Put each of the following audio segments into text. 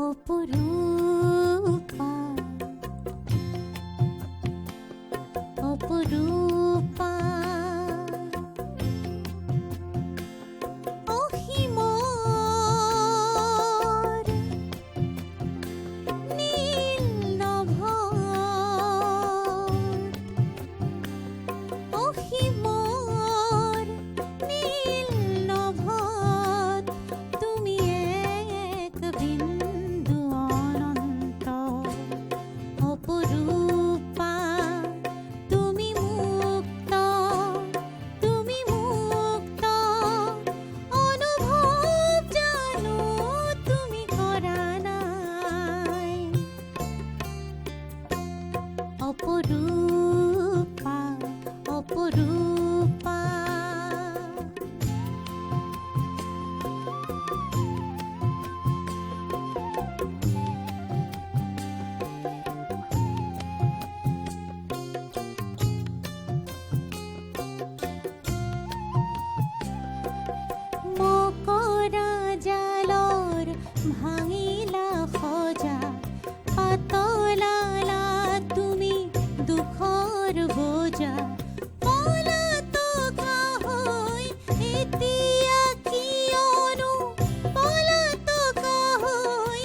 অপরূপা অপরূপা অহিমর নীল নভত অহিমর নীল নভত তুমি এক বিন্দু অনন্ত অপরূপা তুমি মুক্ত অনুভব জানো তুমি করা নাই অপরূপা অপরূপা মকরা জালর ভাঙিলা খজা পাতলালা তুমি দুখৰ বোজা পলাতকা হৈ এতিয়া কিয়নো পলাতকা হৈ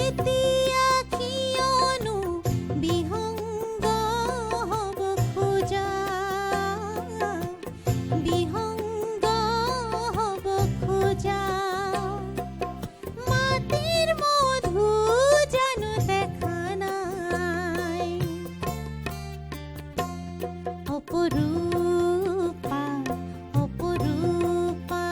এতিয়া কিয়নো বিহংগ হ'ব খোজা বিহংগ হ'ব খোজা মাটিৰ মধু জানো দেখা নাই অপৰূপা অপৰূপা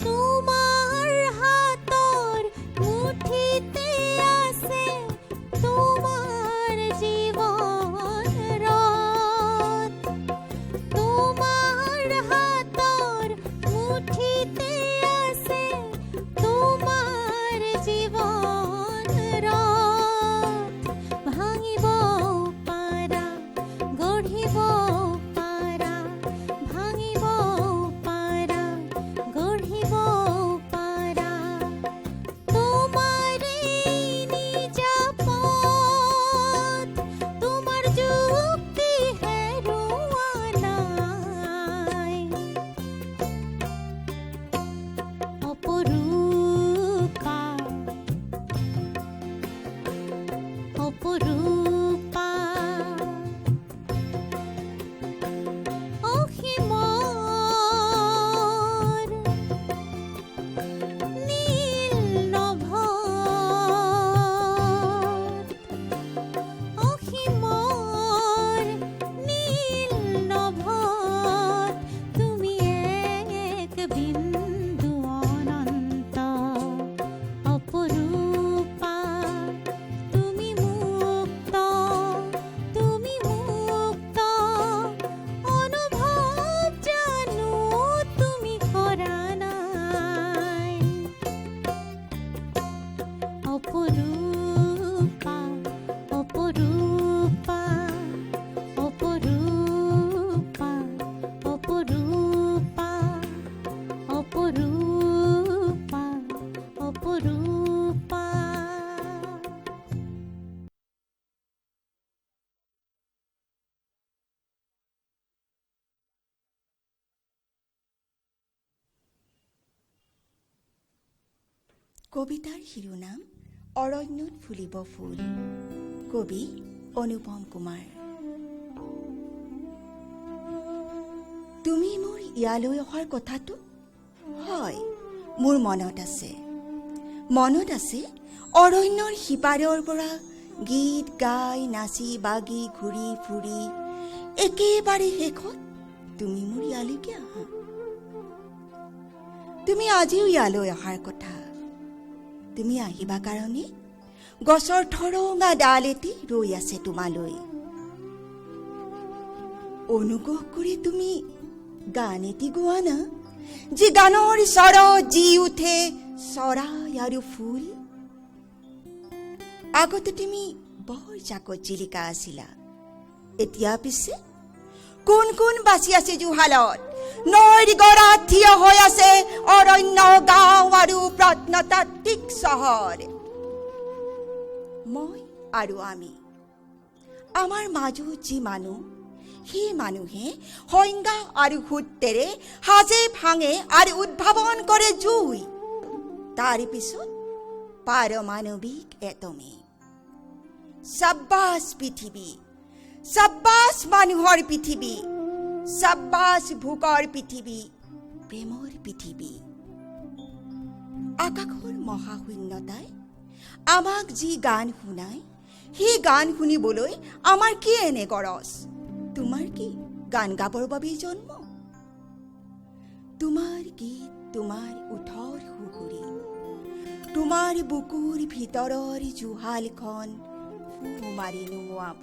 তোমাৰ হাতৰ মুঠিতে আছে তোমাৰ জীৱন ৰথ তোমাৰ হাতৰ মুঠিতে আছে তোমাৰ জীৱন ৰথ ভাঙিব পাৰা গঢ়িব পাৰা ভাঙিব পাৰা গঢ়িব পাৰা তোমাৰে নিজা পথ তোমাৰ যুক্তি হেৰুৱা নাই অপৰূপা অপৰূপা অহিমৰ নীল নভত অহিমৰ নীল নভত তুমি এক বিন্দু অনন্ত অপৰূপা তুমি মুক্ত অনুভৱ জানো তুমি কৰা নাই অপৰূপা অপৰূপা অপৰূপা অপৰূপা অপৰূপা অপৰূপা কবিতাৰ শিৰোনাম অৰণ্যত ফুলিব ফুল। কবি অনুপম কুমাৰ। তুমি মোৰ ইয়ালৈ অহাৰ কথাটো হয় মোৰ মনত আছে অৰণ্যৰ সিপাৰৰ পৰা গীত গাই নাচি বাগি ঘূৰি ফুৰি একেবাৰে শেষত তুমি মোৰ ইয়ালৈকে আহা। তুমি আজিও ইয়ালৈ অহাৰ কথা। তুমি আহিবা কাৰণে গছৰ ঠৰঙা ডাল এটি ৰৈ আছে তোমালৈ। অনুগ্ৰহ কৰি তুমি গান এটি গোৱা না, যি গানৰ স্বৰত জি উঠে চৰাই আৰু ফুল। আগতে তুমি বৰ জাকত জিলিকা আছিলা, এতিয়া পিছে কোন কোন বাচি আছে জুহালত? নৈৰ গৰাত থিয় হৈ আছে অৰণ্য, গাঁও আৰু প্ৰত্নতাত্ত্বিক চহৰ। মই আৰু আমি, আমাৰ মাজত যি মানুহ, সেই মানুহে সংজ্ঞা আৰু সূত্ৰেৰে সাজে ভাঙে আৰু উদ্ভাৱন কৰে জুই। তাৰ পিছত পাৰমাণৱিক এটমে। সাব্বাস পৃথিৱী, সাব্বাস মানুহৰ পৃথিৱী, সাব্বাস ভোকৰ পৃথিৱী, প্ৰেমৰ পৃথিৱী। আকাশৰ মহাশূন্যতাই আমাক যি গান শুনায়, সেই গান শুনিবলৈ আমাৰ কি এনে গৰজ? তোমাৰ কি গান গাবৰ বাবেই জন্ম? তোমাৰ গীত, তোমাৰ ওঠৰ সুখুৰী, তোমাৰ বুকুৰ ভিতৰৰ জুহালখন ফু মাৰি নুমুৱাব।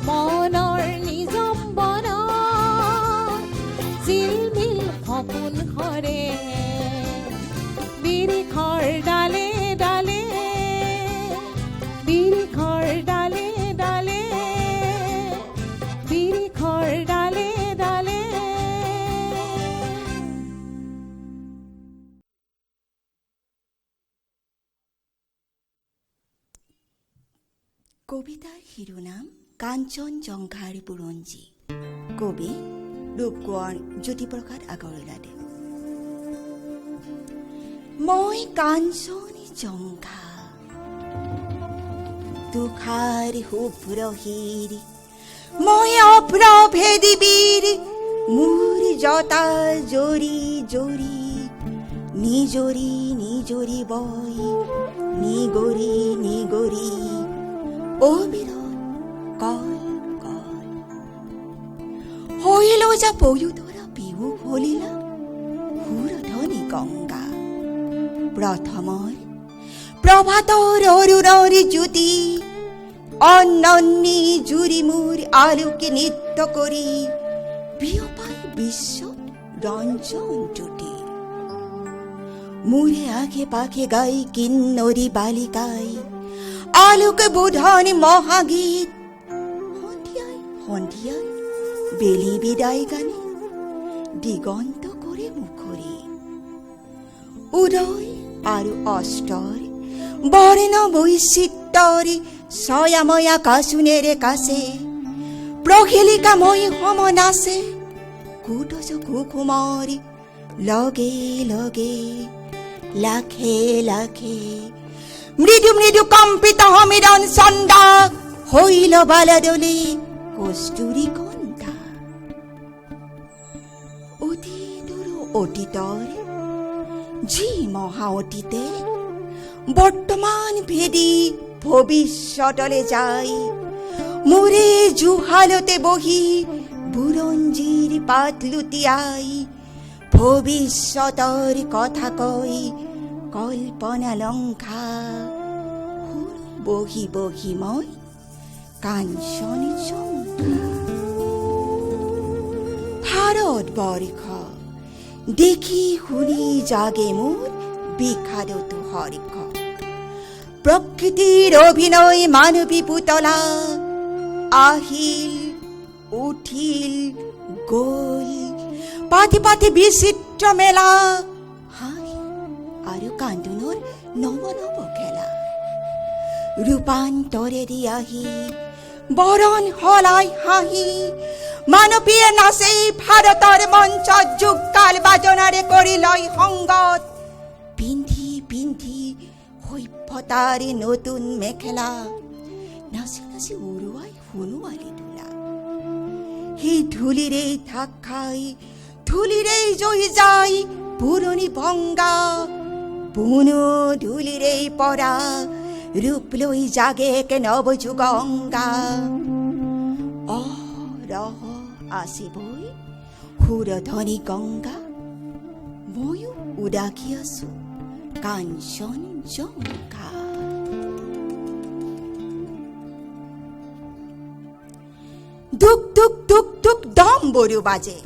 মনৰ কবিতাৰ শিৰোনাম কাঞ্চনজংঘাৰ বুৰঞ্জী। কবি ৰূপকোঁৱৰ জ্যোতিপ্ৰসাদ আগৰৱালাদেৱ। মই কাঞ্চনজংঘা তুষাৰ শুভ্ৰ শিৰ, মই অপ্ৰভেদী বীৰ, মোৰ জতা জৰি জৰি, নিজৰি নিজৰি বৈ, নিগৰি নিগৰি অবিৰত কল কল। হইল যা পয়ুতৰা বিহু হলিলা সুৰধনী গংগা। প্ৰথমৰ প্ৰভাতৰ অৰুণৰ জ্যোতি, অনন্যী জুৰি মোৰ আলোকে নৃত্য কৰি বিয়পাই বিশ্ব ৰঞ্জন জ্যোতি। মোৰে আশে পাশে গাই কিন্নৰী বালিকাই আলোক বোধন মহাগীত। সন্ধিয়াই সন্ধিয়াই বেলি বিদায় গানে দিগন্ত কৰে মুখৰি। উদয় আৰু অস্তৰ বৰ্ণ বৈচিত্ৰৰ ছয়াময়া কাচোনেৰে কাছে, প্ৰহেলিকাময় সম নাচে কুটজ কুকুমৰি লগে লগে, লাখে লাখে মৃদু মৃদু কম্পিত সমিৰণ চন্দা, হইল বালদলে কস্তুৰী কণ্ঠা। অতীতৰ অতীতৰ যি মহা অতীতে বৰ্তমান ভেদি ভৱিষ্যতলে যায়, মোৰে জুহালতে বহি বুৰঞ্জীৰ পাত লুটিয়াই ভৱিষ্যতৰ কথা কৈ কল্পনা লংঘা। বহি বহি মই কাঞ্চনজংঘা। ভাৰতবৰ্ষ দেখি শুনি জাগে মোৰ বিষাদত হৰ্ষ। প্ৰকৃতিৰ অভিনয় মানৱী পুতলা আহিল উঠিল গ'ল, পাতি পাতি বিচিত্ৰ মেলা, হাঁহি আৰু কান্দোনৰ নৱ নৱ খেলা। ৰূপান্তৰেদি আহি বৰণ সলাই হাঁহি, মানৱীয়ে নাচে ভাৰতৰ মঞ্চত যুগকাল বাজনাৰে কৰি লয় সংগত। পিন্ধি পিন্ধি সভ্যতাৰ নতুন মেখেলা, নাচি নাচি উৰুৱাই সোণোৱালী তোলা। সেই ধূলিৰেই ঢাক খাই ধূলিৰেই জহি যায় পুৰণি ভংগা, পুনো ধূলিৰেই পৰা ৰূপ লৈ জাগে একে নৱযুগংগা। অৰহ আছিবই সুৰধনী গংগা, ময়ো উদাকি আছো কাঞ্চনজংঘা। দুক দুক দুক দুক ডম্বৰু বাজে,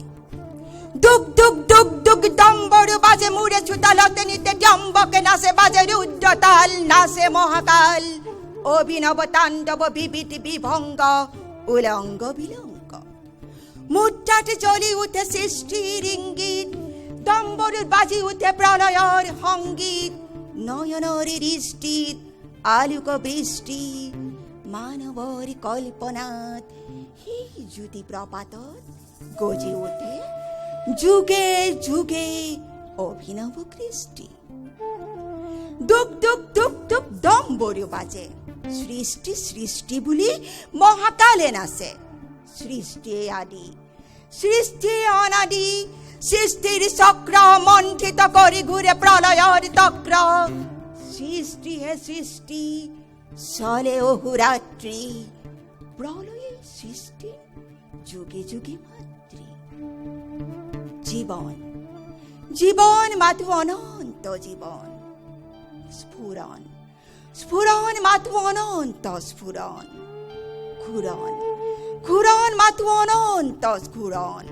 দুক দুক দুক দুক ডম্বৰু বাজে, মূৰে চোতালতে নিতে ডম্বকে নাচে বাজে রুদ্রতাল, নাচে মহাকাল। অভিনব তাণ্ডব বিবিধ বিভঙ্গ উলঙ্গ বিলঙ্গ, মুদ্রাতে জ্বলি উঠে সৃষ্টির ইঙ্গিত, ডম্বরুর বাজি উঠে প্রলয়র সংগীত। নয়নর দৃষ্টিত আলোক বৃষ্টি, মানৱৰ কল্পনাত সেই জ্যোতি প্ৰপাতত গজি উঠে যুগে যুগে অভিনৱ কৃষ্টি। দুক দুক দুক দুক ডম্বৰু বাজে, সৃষ্টি সৃষ্টি বুলি মহাকালে নাচে। সৃষ্টিয়ে আদি সৃষ্টিয়ে অনাদি, সৃষ্টিৰ চক্ৰ মন্থিত কৰি ঘূৰে প্ৰলয়ৰ চক্ৰ। সৃষ্টিহে সৃষ্টি চলে অহোৰাত্ৰি, প্ৰলয়ে সৃষ্টি যুগে যুগে মাতৃ। জীৱন জীৱন মাথো অনন্ত জীৱন, স্ফুৰণ স্ফুৰণ মাথো অনন্ত স্ফুৰণ, ঘূৰণ ঘূৰণ মাথো অনন্ত ঘূৰণ।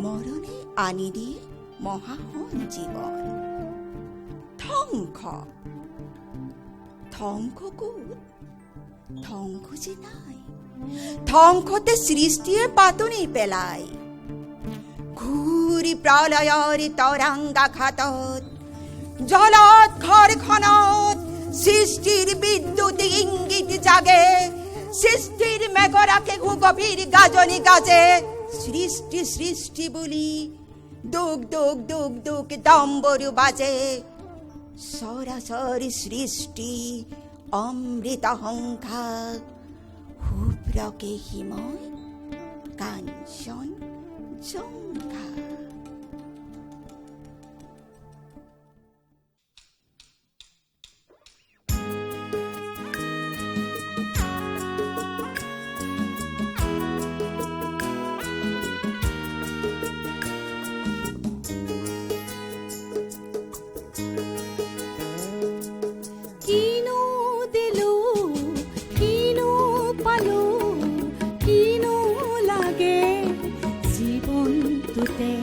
মৰণে আনি দিয়ে মহাসঞ্জীৱন। ধ্বংস ধ্বংস ক'ত? ধ্বংস যে নাই, ধ্বংসতে সৃষ্টিয়ে পাতনি পেলায়। ঘূৰি প্ৰলয়ৰ তৰাংগাঘাতত, জলত ঘৰখনত সৃষ্টিৰ বিদ্যুৎ ইংগিত জাগে। সৃষ্টিৰ মেঘৰাকে গভীৰ গাজনি গাজে সৃষ্টি সৃষ্টি বুলি দুগ দুগ দুগ দুগ ডম্বৰু বাজে সৰাসৰ সৃষ্টি অমৃত সংখ্যা শুভ্ৰকে হিময় কাঞ্চন জংঘা। কিনো দিলো কিনো পালো কিনো লাগে জীৱনটোতে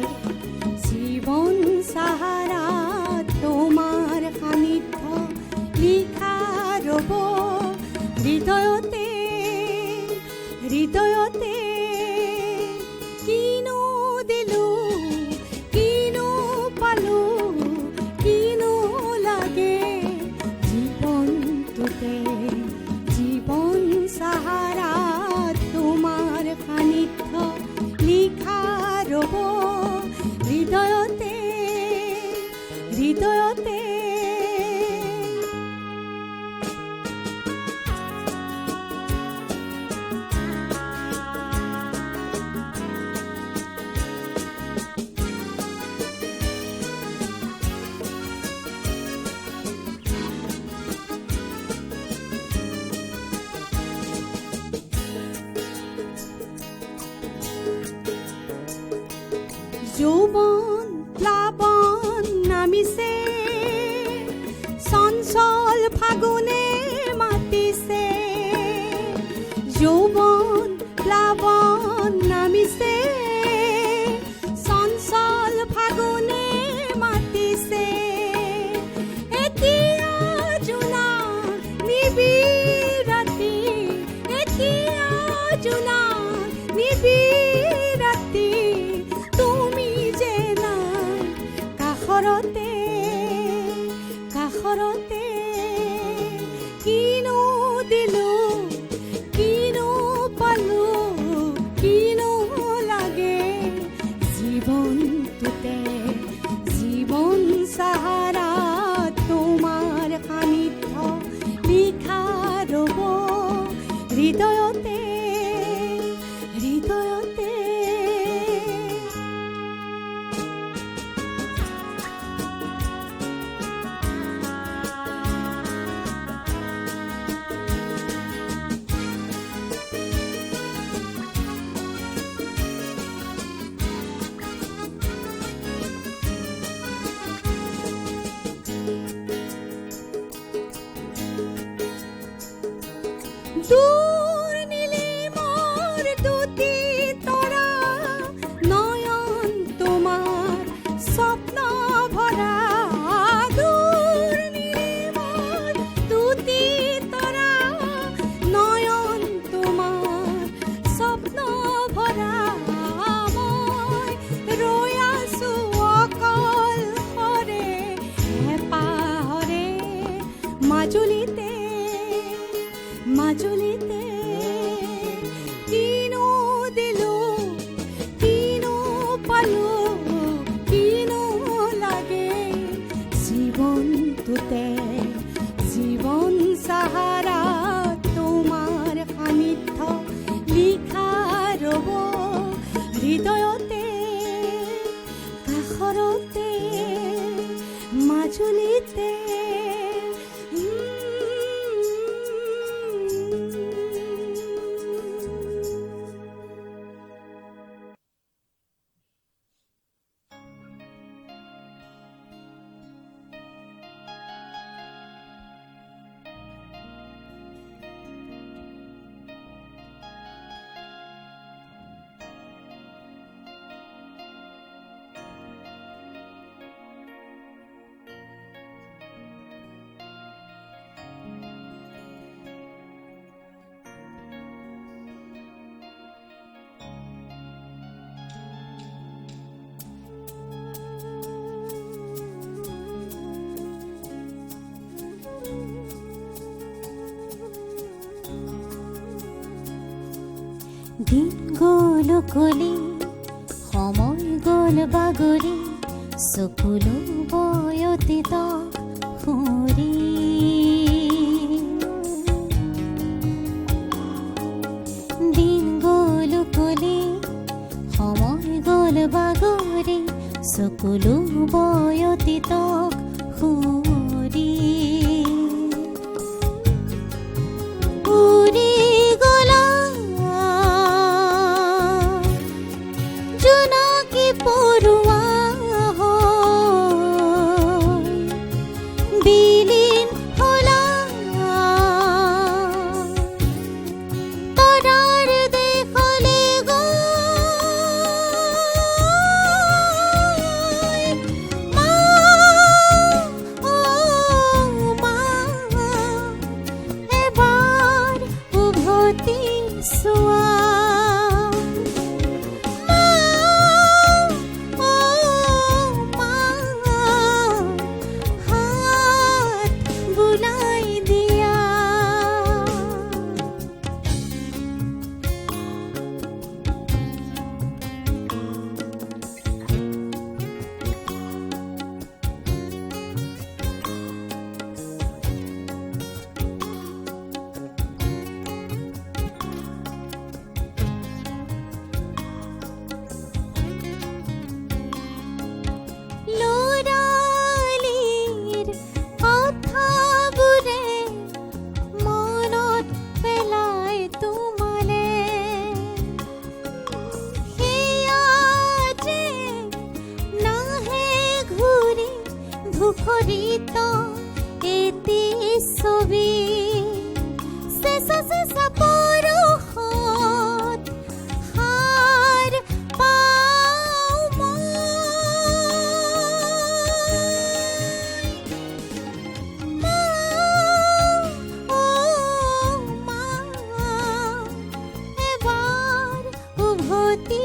জীৱন সাহাৰা তোমাৰ সান্নিধ্য লিখা ৰব হৃদয়তে হৃদয়তে কিনো দিলো কিনো পালো কিনো লাগে জীৱনটোতে জীৱন সাহাৰা তোমাৰ সান্নিধ্য লিখা ৰব হৃদয়তে হৃদয়তে। যৌবন প্লাবন নামিছে চঞ্চল ফাগুনে মাতিছে যৌবন প্লাবন নামিছে চঞ্চল ফাগুনে মাতিছে এতিয়া জোনা নিবিৰাতি এতিয়া জোনা নিবিৰাতি কাষৰতে কাষৰতে কিনো দিলো কিনো পালো কিনো লাগে জীৱনটোতে জীৱন সাহাৰা তোমাৰ সান্নিধ্য লিখা ৰব হৃদয়তে হৃদয়তে। দূৰ নীলিমৰ দুটি তৰা নয়ন তোমাৰ স্বপ্ন ভৰা দূৰ নীলিমৰ দুটি তৰা নয়ন তোমাৰ স্বপ্ন ভৰা মই ৰৈ আছো অকল হৰে হেঁপাহৰে মাজুলীতে মাজুলীতে দিন গ'ল কলি সময় গ'ল বাগৰি চকুলো বয়তীত সুৰি দিন গ'ল কলি সময় গ'ল বাগৰি চকুলো বয়তীত সুৰি উৰি গ'লা জোনাকী পৰুৱা হৈ বিলীন হ'লা তৰাৰ দেশলৈ গৈ মা, অ মা, এবাৰ উভতি চোৱা মা, অ মা, হাত বুলাই দিয়া ল'ৰালিৰ কথাবোৰে মনত পেলাই তোমালে সেয়া যে নাহে ঘূৰি ধূসৰিত এটি ছবি চেঁচা চেঁচা পৰশত সাৰ পাওঁ মা, অ মা, এবাৰ উভতি